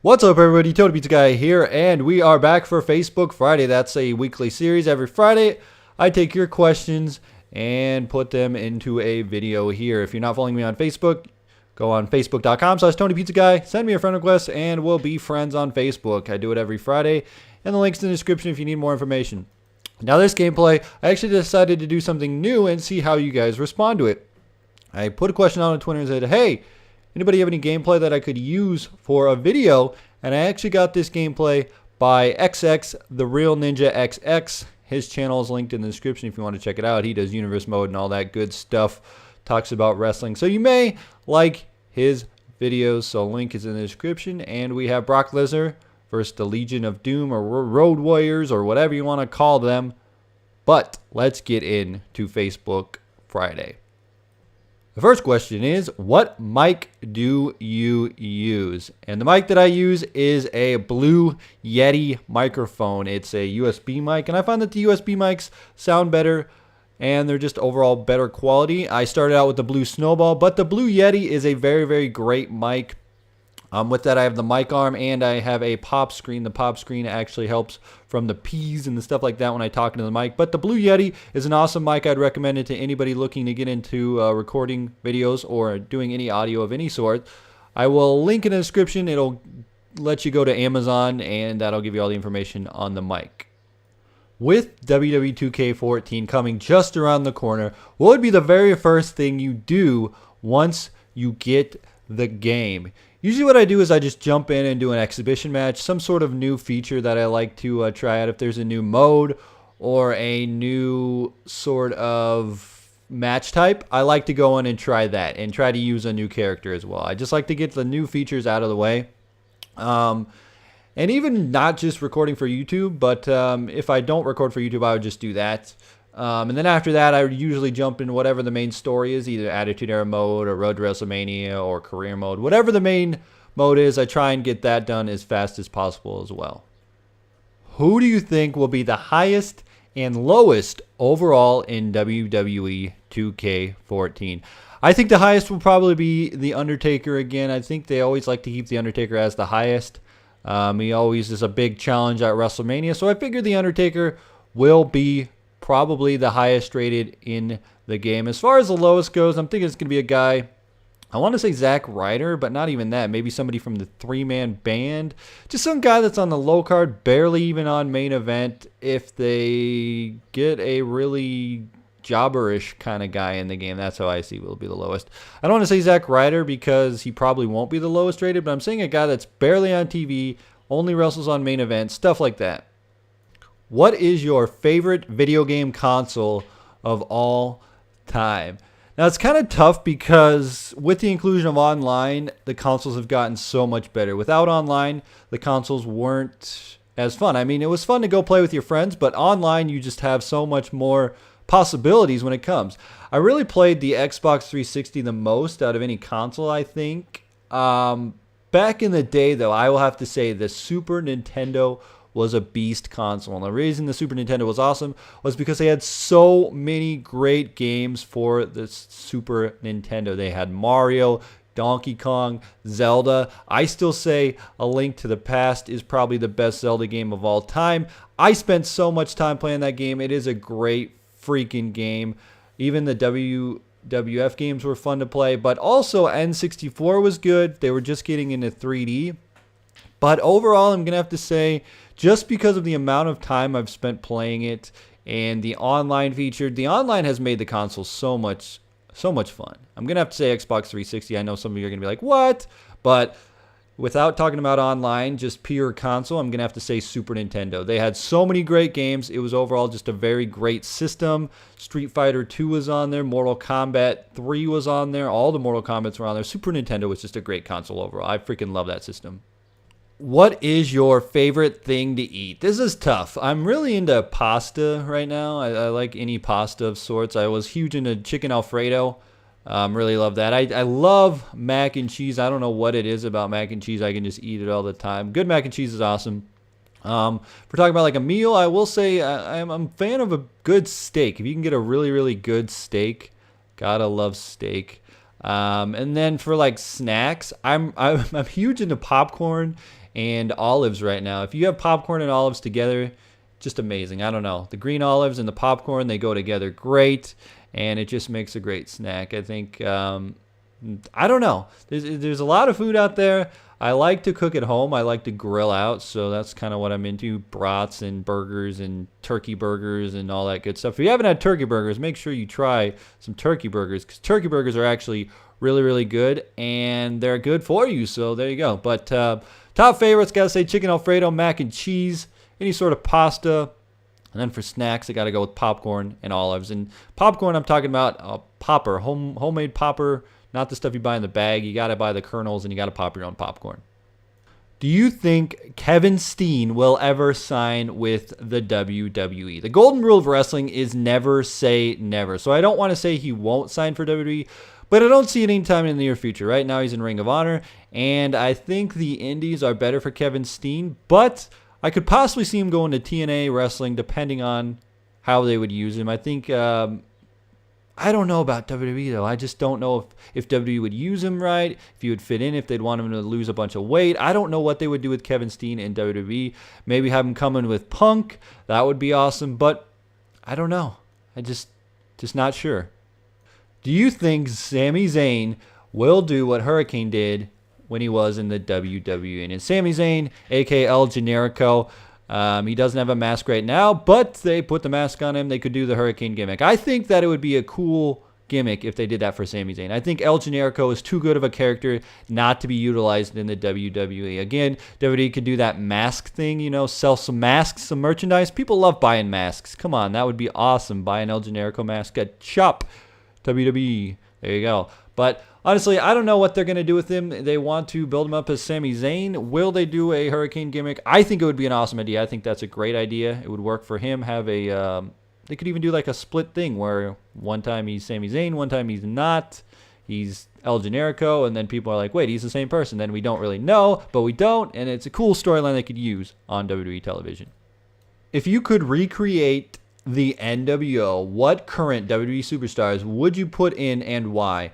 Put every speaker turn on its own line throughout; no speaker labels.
What's up, everybody? Total Pizza Guy here, and we are back for Facebook Friday. That's a weekly series. Every Friday, I take your questions and put them into a video here. If you're not following me on Facebook, go on facebook.com/TonyPizzaGuy, send me a friend request, and we'll be friends on Facebook. I do it every Friday, and the link's in the description if you need more information. Now, this gameplay, I actually decided to do something new and see how you guys respond to it. I put a question out on Twitter and said, hey, anybody have any gameplay that I could use for a video? And I actually got this gameplay by XX, the real Ninja XX. His channel is linked in the description if you want to check it out. He does universe mode and all that good stuff. Talks about wrestling. So you may like his videos. So link is in the description. And we have Brock Lesnar versus the Legion of Doom or Road Warriors or whatever you want to call them. But let's get into Facebook Friday. The first question is, what mic do you use? And the mic that I use is a Blue Yeti microphone. It's a USB mic, and I find that the USB mics sound better, and they're just overall better quality. I started out with the Blue Snowball, but the Blue Yeti is a very, very great mic. With that, I have the mic arm and I have a pop screen. The pop screen actually helps from the P's and the stuff like that when I talk into the mic. But the Blue Yeti is an awesome mic. I'd recommend it to anybody looking to get into recording videos or doing any audio of any sort. I will link in the description. It'll let you go to Amazon and that'll give you all the information on the mic. With WWE 2K14 coming just around the corner, what would be the very first thing you do once you get the game? Usually what I do is I just jump in and do an exhibition match, some sort of new feature that I like to try out. If there's a new mode or a new sort of match type, I like to go in and try that and try to use a new character as well. I just like to get the new features out of the way. And even not just recording for YouTube, but if I don't record for YouTube, I would just do that. And then after that, I would usually jump into whatever the main story is, either Attitude Era mode or Road to WrestleMania or Career mode. Whatever the main mode is, I try and get that done as fast as possible as well. Who do you think will be the highest and lowest overall in WWE 2K14? I think the highest will probably be The Undertaker again. I think they always like to keep The Undertaker as the highest. He always is a big challenge at WrestleMania, so I figure The Undertaker will be probably the highest rated in the game. As far as the lowest goes, I'm thinking it's going to be a guy, I want to say Zack Ryder, but not even that. Maybe somebody from the three-man band. Just some guy that's on the low card, barely even on main event. If they get a really jobberish kind of guy in the game, that's how I see will be the lowest. I don't want to say Zack Ryder because he probably won't be the lowest rated, but I'm saying a guy that's barely on TV, only wrestles on main event, stuff like that. What is your favorite video game console of all time? Now, it's kind of tough because with the inclusion of online, the consoles have gotten so much better. Without online, the consoles weren't as fun. I mean, it was fun to go play with your friends, but online, you just have so much more possibilities when it comes. I really played the Xbox 360 the most out of any console, I think. Back in the day, though, I will have to say the Super Nintendo was a beast console. And the reason the Super Nintendo was awesome was because they had so many great games for the Super Nintendo. They had Mario, Donkey Kong, Zelda. I still say A Link to the Past is probably the best Zelda game of all time. I spent so much time playing that game. It is a great freaking game. Even the WWF games were fun to play, but also N64 was good. They were just getting into 3D. But overall, I'm going to have to say, just because of the amount of time I've spent playing it and the online feature, the online has made the console so much fun. I'm going to have to say Xbox 360. I know some of you are going to be like, what? But without talking about online, just pure console, I'm going to have to say Super Nintendo. They had so many great games. It was overall just a very great system. Street Fighter 2 was on there. Mortal Kombat 3 was on there. All the Mortal Kombats were on there. Super Nintendo was just a great console overall. I freaking love that system. What is your favorite thing to eat? This is tough. I'm really into pasta right now. I like any pasta of sorts. I was huge into chicken Alfredo. Really love that. I love mac and cheese. I don't know what it is about mac and cheese. I can just eat it all the time. Good mac and cheese is awesome. If we're talking about like a meal, I will say I'm a fan of a good steak. If you can get a really, really good steak, gotta love steak. And then for like snacks, I'm huge into popcorn and olives right now. If you have popcorn and olives together, just amazing. I don't know. The green olives and the popcorn, they go together great, and it just makes a great snack. I think, I don't know. There's a lot of food out there. I like to cook at home. I like to grill out, so that's kind of what I'm into. Brats and burgers and turkey burgers and all that good stuff. If you haven't had turkey burgers, make sure you try some turkey burgers, because turkey burgers are actually really, really good, and they're good for you, so there you go. But top favorites, got to say chicken Alfredo, mac and cheese, any sort of pasta. And then for snacks, I got to go with popcorn and olives. And popcorn, I'm talking about a popper, homemade popper, not the stuff you buy in the bag. You got to buy the kernels, and you got to pop your own popcorn. Do you think Kevin Steen will ever sign with the WWE? The golden rule of wrestling is never say never. So I don't want to say he won't sign for WWE, but I don't see it anytime in the near future. Right now he's in Ring of Honor, and I think the indies are better for Kevin Steen, but I could possibly see him going to TNA wrestling depending on how they would use him. I think, I don't know about WWE though. I just don't know if WWE would use him right, if he would fit in, if they'd want him to lose a bunch of weight. I don't know what they would do with Kevin Steen in WWE. Maybe have him come in with Punk. That would be awesome, but I don't know. I just not sure. Do you think Sami Zayn will do what Hurricane did when he was in the WWE? And Sami Zayn, a.k.a. El Generico, he doesn't have a mask right now, but they put the mask on him. They could do the Hurricane gimmick. I think that it would be a cool gimmick if they did that for Sami Zayn. I think El Generico is too good of a character not to be utilized in the WWE. Again, WWE could do that mask thing, sell some masks, some merchandise. People love buying masks. Come on, that would be awesome. Buy an El Generico mask at Shop WWE. There you go. But honestly, I don't know what they're going to do with him. They want to build him up as Sami Zayn. Will they do a Hurricane gimmick? I think it would be an awesome idea. I think that's a great idea. It would work for him. They could even do like a split thing where one time he's Sami Zayn, one time he's not. He's El Generico, and then people are like, wait, he's the same person. Then we don't really know, but we don't, and it's a cool storyline they could use on WWE television. If you could recreate the nWo, what current WWE superstars would you put in and why?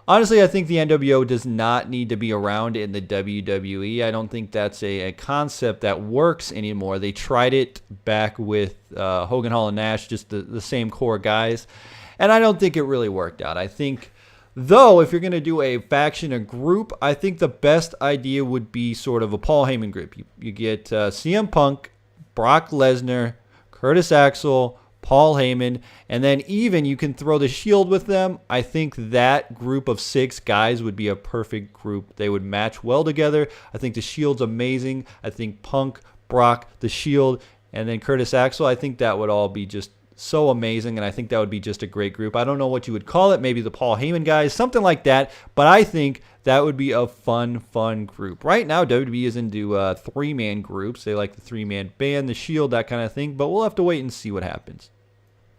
Honestly, I think the nWo does not need to be around in the WWE. I don't think that's a concept that works anymore. They tried it back with Hogan, Hall, and Nash, just the same core guys, and I don't think it really worked out. I think, though, if you're going to do a faction, a group, I think the best idea would be sort of a Paul Heyman group. You get CM Punk, Brock Lesnar, Curtis Axel, Paul Heyman, and then even you can throw the Shield with them. I think that group of 6 guys would be a perfect group. They would match well together. I think the Shield's amazing. I think Punk, Brock, the Shield, and then Curtis Axel, I think that would all be just so amazing, and I think that would be just a great group. I don't know what you would call it, maybe the Paul Heyman guys, something like that, but I think that would be a fun group. Right now, WWE is into 3-man groups. They like the 3-man band, the Shield, that kind of thing, but we'll have to wait and see what happens.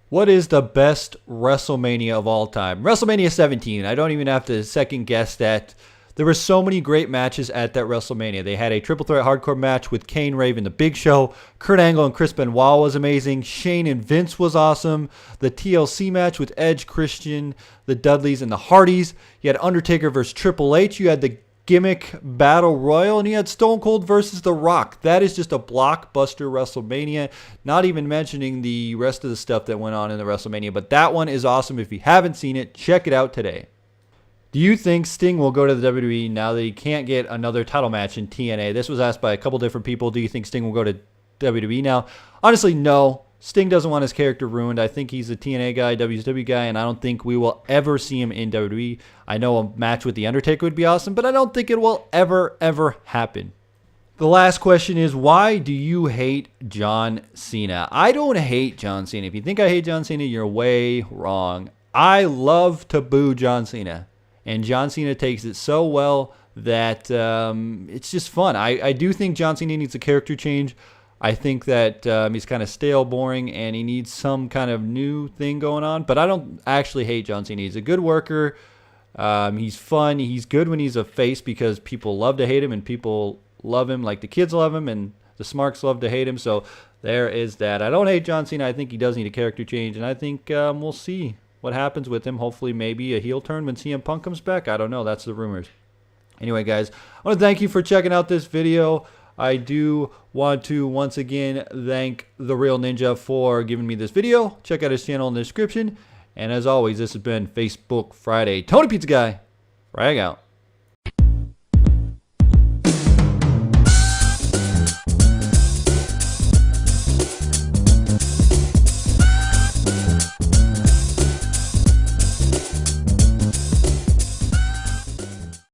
What is the best WrestleMania of all time? WrestleMania 17. I don't even have to second guess that. There were so many great matches at that WrestleMania. They had a triple threat hardcore match with Kane, Raven, The Big Show. Kurt Angle and Chris Benoit was amazing. Shane and Vince was awesome. The TLC match with Edge, Christian, the Dudleys, and the Hardys. You had Undertaker versus Triple H. You had the gimmick battle royal, and you had Stone Cold versus The Rock. That is just a blockbuster WrestleMania, not even mentioning the rest of the stuff that went on in the WrestleMania, but that one is awesome. If you haven't seen it, check it out today. Do you think Sting will go to the WWE now that he can't get another title match in TNA? This was asked by a couple different people. Do you think Sting will go to WWE now? Honestly, no. Sting doesn't want his character ruined. I think he's a TNA guy, WCW guy, and I don't think we will ever see him in WWE. I know a match with The Undertaker would be awesome, but I don't think it will ever happen. The last question is, why do you hate John Cena? I don't hate John Cena. If you think I hate John Cena, you're way wrong. I love to boo John Cena, and John Cena takes it so well that it's just fun. I do think John Cena needs a character change. I think that he's kind of stale, boring, and he needs some kind of new thing going on. But I don't actually hate John Cena. He's a good worker. He's fun. He's good when he's a face because people love to hate him and people love him. Like the kids love him and the smarks love to hate him. So there is that. I don't hate John Cena. I think he does need a character change, and I think we'll see what happens with him. Hopefully, maybe a heel turn when CM Punk comes back. I don't know. That's the rumors. Anyway, guys, I want to thank you for checking out this video. I do want to once again thank The Real Ninja for giving me this video. Check out his channel in the description. And as always, this has been Facebook Friday. Tony Pizza Guy, frag out.